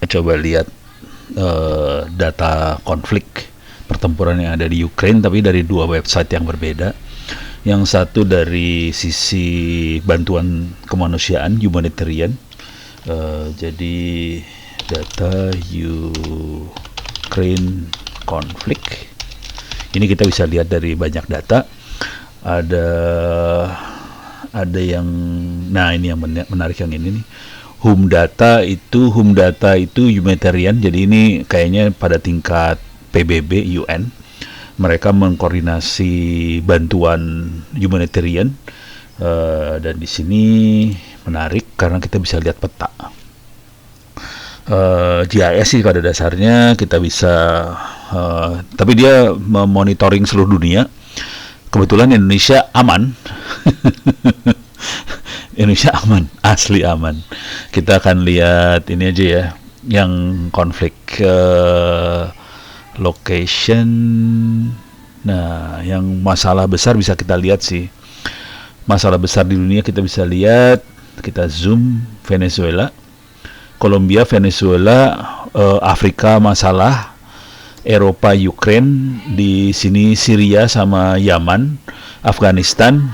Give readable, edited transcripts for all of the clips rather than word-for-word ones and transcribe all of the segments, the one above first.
coba lihat data konflik pertempuran yang ada di Ukraine, tapi dari dua website yang berbeda. Yang satu dari sisi bantuan kemanusiaan, humanitarian. Jadi data Ukraine konflik. Ini kita bisa lihat dari banyak data. Ada yang, nah ini yang menarik yang ini nih. Hum data itu humanitarian. Jadi ini kayaknya pada tingkat PBB UN. Mereka mengkoordinasi bantuan humanitarian. Dan di sini menarik karena kita bisa lihat peta. GIS sih pada dasarnya kita bisa, tapi dia memonitoring seluruh dunia. Kebetulan Indonesia aman. Indonesia aman, asli aman. Kita akan lihat ini aja ya, yang konflik location. Nah, yang masalah besar bisa kita lihat sih. Masalah besar di dunia kita bisa lihat, kita zoom Venezuela, Kolombia, Venezuela, Afrika masalah, Eropa Ukraine, di sini Syria sama Yaman, Afghanistan,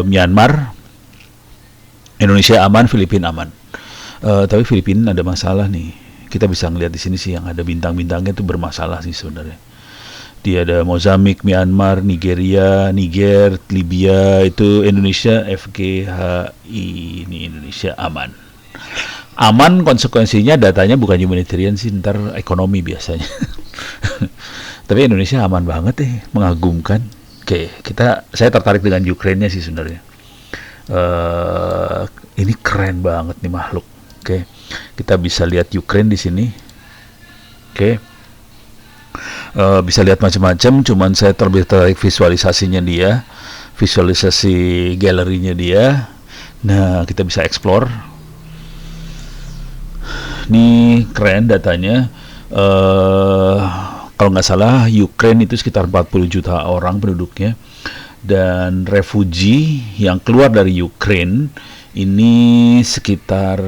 Myanmar, Indonesia aman, Filipina aman. Tapi Filipina ada masalah nih. Kita bisa ngelihat di sini sih yang ada bintang-bintangnya itu bermasalah sih sebenarnya. Dia ada Mozambik, Myanmar, Nigeria, Niger, Libya, itu Indonesia FGHI, ini Indonesia aman. Aman konsekuensinya datanya bukan humanitarian sih, ntar ekonomi biasanya. Tapi Indonesia aman banget mengagumkan. Oke, saya tertarik dengan Ukraine-nya sih sebenarnya. Ini keren banget nih makhluk. Oke, kita bisa lihat Ukraine di sini. Oke, bisa lihat macam-macam. Cuman saya terlebih tertarik visualisasinya dia, visualisasi galerinya dia. Nah, kita bisa explore. Ini keren datanya. Kalau nggak salah Ukraine itu sekitar 40 juta orang penduduknya, dan refugee yang keluar dari Ukraine ini sekitar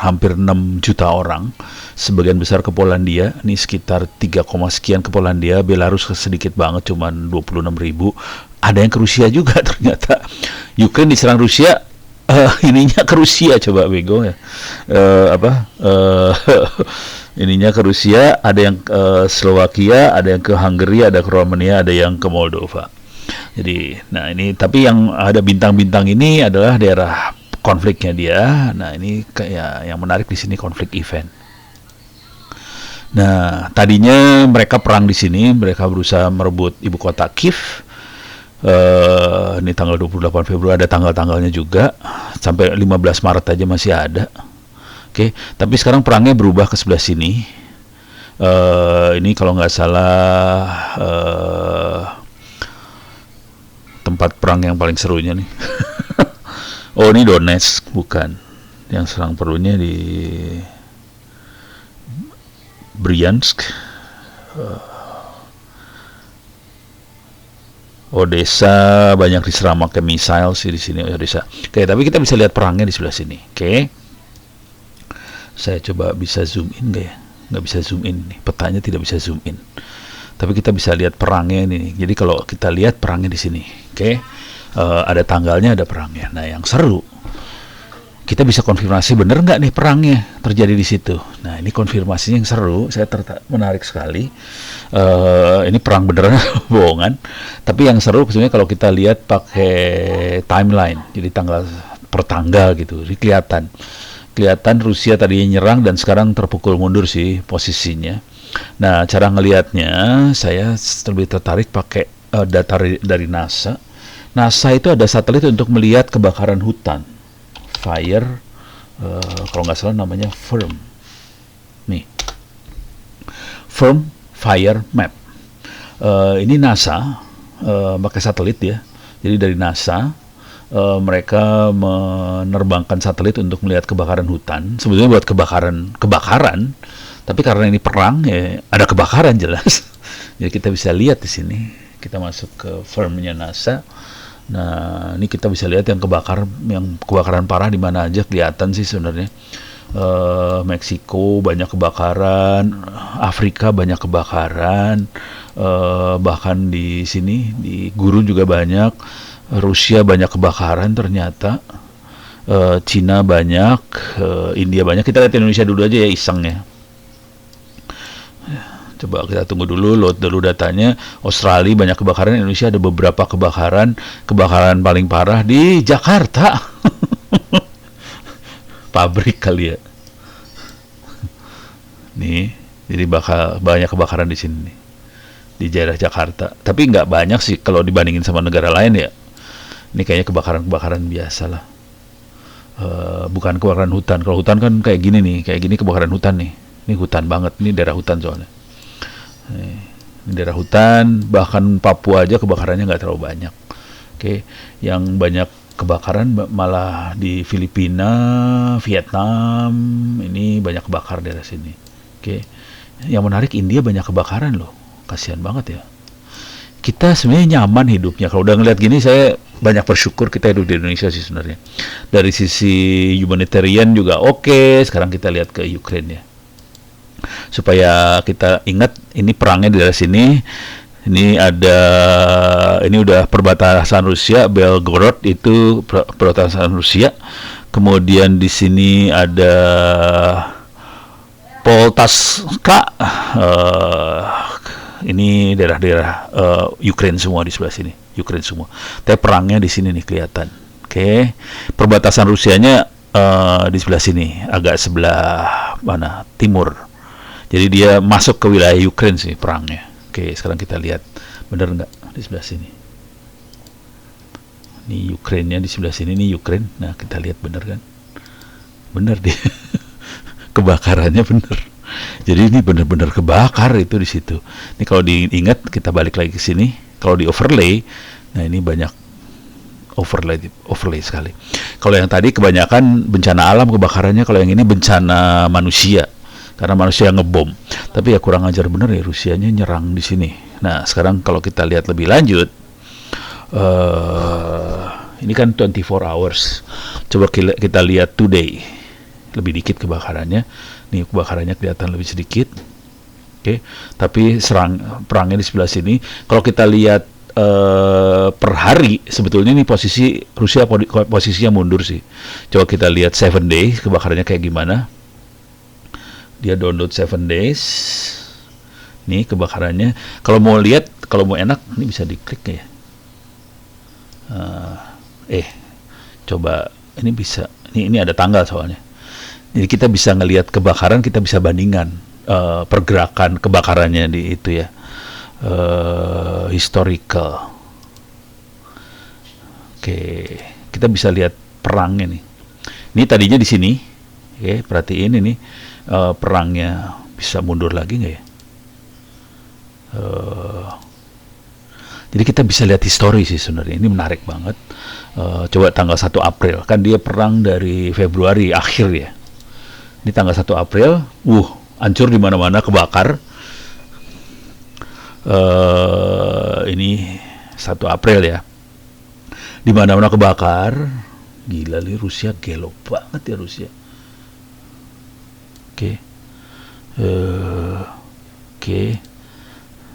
hampir 6 juta orang, sebagian besar ke Polandia, ini sekitar 3, sekian ke Polandia, Belarus sedikit banget, cuman 26.000, ada yang ke Rusia juga ternyata. Ukraine diserang Rusia, ininya ke Rusia, coba bego ya. Ininya ke Rusia, ada yang ke Slovakia, ada yang ke Hungary, ada ke Romania, ada yang ke Moldova. Jadi, nah ini, tapi yang ada bintang-bintang ini adalah daerah konfliknya dia. Nah, ini kayak yang menarik di sini konflik event. Nah, tadinya mereka perang di sini, mereka berusaha merebut ibu kota Kiev. Ini tanggal 28 Februari, ada tanggal-tanggalnya juga. Sampai 15 Maret aja masih ada. Oke, tapi sekarang perangnya berubah ke sebelah sini. Ini kalau nggak salah tempat perang yang paling serunya nih. Oh, ini Donetsk, bukan. Yang serang perlunya di Bryansk. Odessa banyak diserang pakai misil sih di sini Odessa. Oke, tapi kita bisa lihat perangnya di sebelah sini. Oke. Saya coba bisa zoom in nggak ya? Nggak bisa zoom in nih. Petanya tidak bisa zoom in. Tapi kita bisa lihat perangnya ini. Jadi kalau kita lihat perangnya di sini, oke, ada tanggalnya, ada perangnya. Nah, yang seru, kita bisa konfirmasi bener nggak nih perangnya terjadi di situ. Nah, ini konfirmasinya yang seru. Saya menarik sekali. Ini perang beneran, bohongan. Tapi yang seru sebenarnya kalau kita lihat pakai timeline, jadi tanggal per tanggal gitu, jadi kelihatan Rusia tadinya nyerang dan sekarang terpukul mundur sih posisinya. Nah, cara ngelihatnya saya lebih tertarik pakai data dari NASA. NASA itu ada satelit untuk melihat kebakaran hutan. Fire, kalau nggak salah namanya FIRM. Nih, FIRM Fire Map. Ini NASA pakai satelit ya. Jadi dari NASA mereka menerbangkan satelit untuk melihat kebakaran hutan. Sebetulnya buat kebakaran, tapi karena ini perang ya ada kebakaran jelas. Jadi kita bisa lihat di sini. Kita masuk ke firmnya NASA. Nah, ini kita bisa lihat yang kebakaran parah di mana aja kelihatan sih sebenarnya. Meksiko banyak kebakaran, Afrika banyak kebakaran, bahkan di sini di Gurun juga banyak, Rusia banyak kebakaran ternyata, Cina banyak, India banyak. Kita lihat Indonesia dulu aja ya, iseng ya. Coba kita tunggu dulu, load dulu datanya. Australia banyak kebakaran, Indonesia ada beberapa kebakaran. Kebakaran paling parah di Jakarta. Pabrik kali ya. Nih, jadi bakal banyak kebakaran di sini nih, di daerah Jakarta. Tapi nggak banyak sih kalau dibandingin sama negara lain ya. Ini kayaknya kebakaran-kebakaran biasa lah. Bukan kebakaran hutan. Kalau hutan kan kayak gini nih, kayak gini kebakaran hutan nih. Ini hutan banget, ini daerah hutan soalnya. Ini daerah hutan, bahkan Papua aja kebakarannya nggak terlalu banyak. Oke, yang banyak kebakaran malah di Filipina, Vietnam, ini banyak kebakar daerah sini. Oke, yang menarik India banyak kebakaran loh, kasihan banget ya. Kita sebenarnya nyaman hidupnya. Kalau udah ngeliat gini, saya banyak bersyukur kita hidup di Indonesia sih sebenarnya. Dari sisi humanitarian juga oke. Sekarang kita lihat ke Ukraine ya, supaya kita ingat ini perangnya di daerah sini. Ini udah perbatasan Rusia, Belgorod itu perbatasan Rusia. Kemudian di sini ada Poltavska, ini daerah-daerah Ukraine semua di sebelah sini, Ukraine semua. Tapi perangnya di sini nih kelihatan. Oke, perbatasan Rusianya di sebelah sini, agak sebelah mana timur. Jadi dia masuk ke wilayah Ukraine sih perangnya. Oke, sekarang kita lihat bener nggak di sebelah sini. Ini Ukraine-nya di sebelah sini, ini Ukraine. Nah, kita lihat bener kan? Bener dia. Kebakarannya bener. Jadi ini bener-bener kebakar itu di situ. Ini kalau diingat, kita balik lagi ke sini. Kalau di overlay, nah ini banyak overlay sekali. Kalau yang tadi kebanyakan bencana alam kebakarannya, kalau yang ini bencana manusia. Karena manusia ngebom. Tapi ya kurang ajar bener ya, Rusianya nyerang di sini. Nah, sekarang kalau kita lihat lebih lanjut, ini kan 24 hours. Coba kita lihat today. Lebih dikit kebakarannya. Nih kebakarannya kelihatan lebih sedikit. Oke, tapi perangnya di sebelah sini. Kalau kita lihat per hari, sebetulnya ini posisi Rusia posisinya mundur sih. Coba kita lihat 7 days kebakarannya kayak gimana. Dia download 7 days. Nih kebakarannya. Kalau mau lihat, kalau mau enak, ini bisa diklik ya. Coba ini bisa. Ini ada tanggal soalnya. Jadi kita bisa ngelihat kebakaran, kita bisa bandingkan pergerakan kebakarannya di itu ya. Historical. Oke, kita bisa lihat perangnya nih. Ini tadinya di sini. Oke, perhatiin ini. Perangnya bisa mundur lagi nggak ya? Jadi kita bisa lihat histori sih sebenarnya. Ini menarik banget. Coba tanggal 1 April, kan dia perang dari Februari akhir ya. Di tanggal 1 April, hancur di mana-mana, kebakar. Ini 1 April ya. Di mana-mana kebakar. Gila nih, Rusia gelo banget ya Rusia. Oke.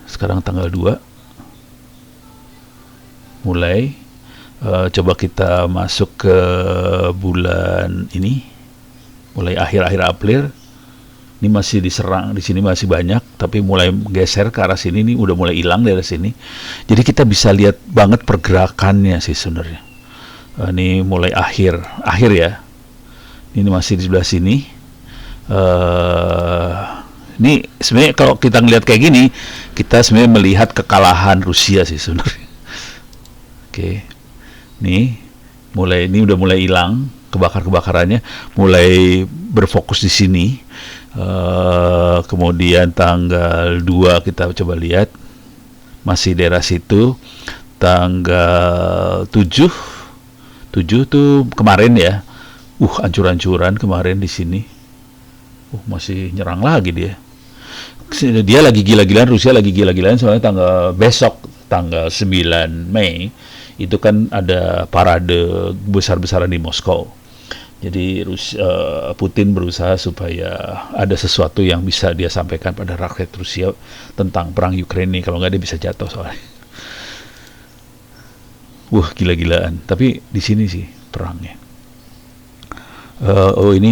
Sekarang tanggal 2. Mulai. Coba kita masuk ke bulan ini. Mulai akhir-akhir April. Ini masih diserang, di sini masih banyak, tapi mulai geser ke arah sini, ini udah mulai hilang dari sini. Jadi kita bisa lihat banget pergerakannya sih sebenarnya. Ini mulai akhir ya. Ini masih di sebelah sini. Ini sebenarnya kalau kita ngelihat kayak gini, kita sebenarnya melihat kekalahan Rusia sih sebenarnya. Oke, nih ini udah mulai hilang kebakarannya, mulai berfokus di sini. Kemudian tanggal 2 kita coba lihat, masih daerah situ. Tanggal 7 tuh kemarin ya, hancur-hancuran kemarin di sini. Masih nyerang lagi dia. Dia lagi gila-gilaan, Rusia lagi gila-gilaan soalnya besok tanggal 9 Mei itu kan ada parade besar-besaran di Moskow. Jadi Putin berusaha supaya ada sesuatu yang bisa dia sampaikan pada rakyat Rusia tentang perang Ukraina ini. Kalau nggak dia bisa jatuh soalnya. Wah, gila-gilaan. Tapi di sini sih perangnya. Ini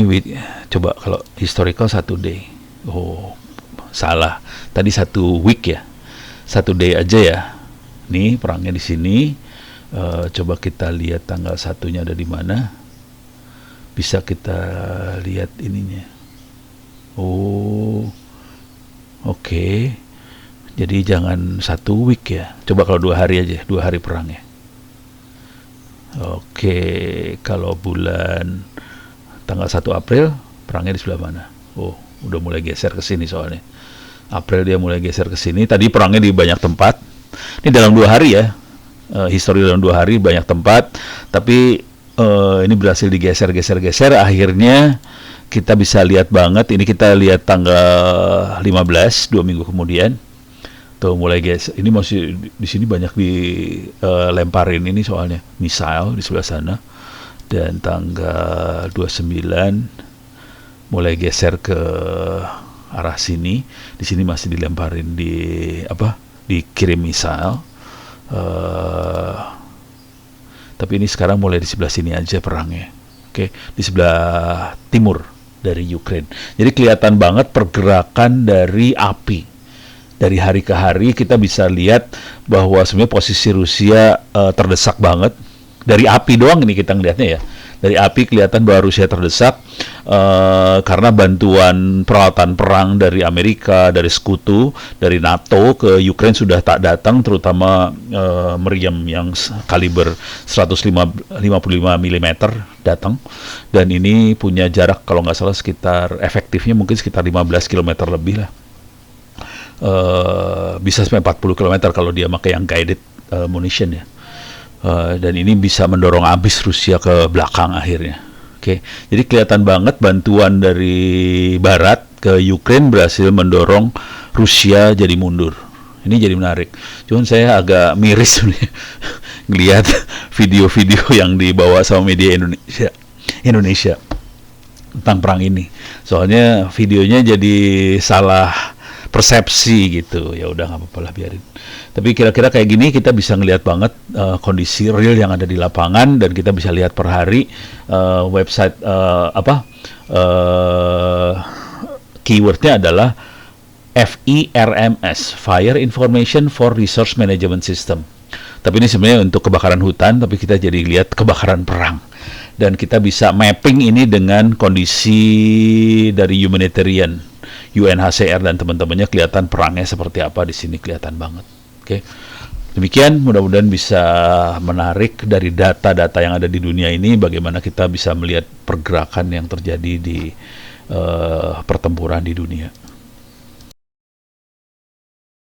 coba kalau historical 1 day. Oh, salah. Tadi 1 week ya. 1 day aja ya. Nih perangnya di sini. Coba kita lihat tanggal 1-nya ada di mana. Bisa kita lihat ininya. Oh, oke. Jadi jangan 1 week ya. Coba kalau 2 hari aja, 2 hari perangnya. Oke, kalau bulan tanggal 1 April perangnya di sebelah mana? Oh, udah mulai geser ke sini soalnya. April dia mulai geser ke sini. Tadi perangnya di banyak tempat. Ini dalam 2 hari ya. Histori dalam 2 hari banyak tempat. Tapi ini berhasil digeser-geser-geser. Akhirnya kita bisa lihat banget. Ini kita lihat tanggal 15, 2 minggu kemudian. Tuh mulai geser. Ini masih di sini banyak dilemparin ini soalnya missile di sebelah sana. Dan tanggal 29 mulai geser ke arah sini. Di sini masih dilemparin dikirim missile. Tapi ini sekarang mulai di sebelah sini aja perangnya. Oke, di sebelah timur dari Ukraine. Jadi kelihatan banget pergerakan dari api. Dari hari ke hari kita bisa lihat bahwa sebenarnya posisi Rusia terdesak banget. Dari api doang ini kita ngelihatnya ya. Dari api kelihatan bahwa Rusia terdesak karena bantuan peralatan perang dari Amerika, dari Sekutu, dari NATO ke Ukraine sudah tak datang, terutama meriam yang kaliber 155 mm datang. Dan ini punya jarak kalau nggak salah sekitar efektifnya mungkin sekitar 15 km lebih lah. Bisa sampai 40 km kalau dia pakai yang guided munition ya. Dan ini bisa mendorong habis Rusia ke belakang akhirnya. Oke, jadi kelihatan banget bantuan dari Barat ke Ukraine berhasil mendorong Rusia jadi mundur. Ini jadi menarik. Cuman saya agak miris ngelihat video-video yang dibawa sama media Indonesia tentang perang ini. Soalnya videonya jadi salah persepsi gitu. Ya udah nggak apa-apa lah, biarin. Tapi kira-kira kayak gini kita bisa ngelihat banget kondisi real yang ada di lapangan, dan kita bisa lihat per hari website keywordnya adalah FIRMS, Fire Information for Resource Management System. Tapi ini sebenarnya untuk kebakaran hutan, tapi kita jadi lihat kebakaran perang. Dan kita bisa mapping ini dengan kondisi dari humanitarian, UNHCR dan teman-temannya, kelihatan perangnya seperti apa di sini, kelihatan banget. Oke. Demikian, mudah-mudahan bisa menarik dari data-data yang ada di dunia ini, bagaimana kita bisa melihat pergerakan yang terjadi di pertempuran di dunia.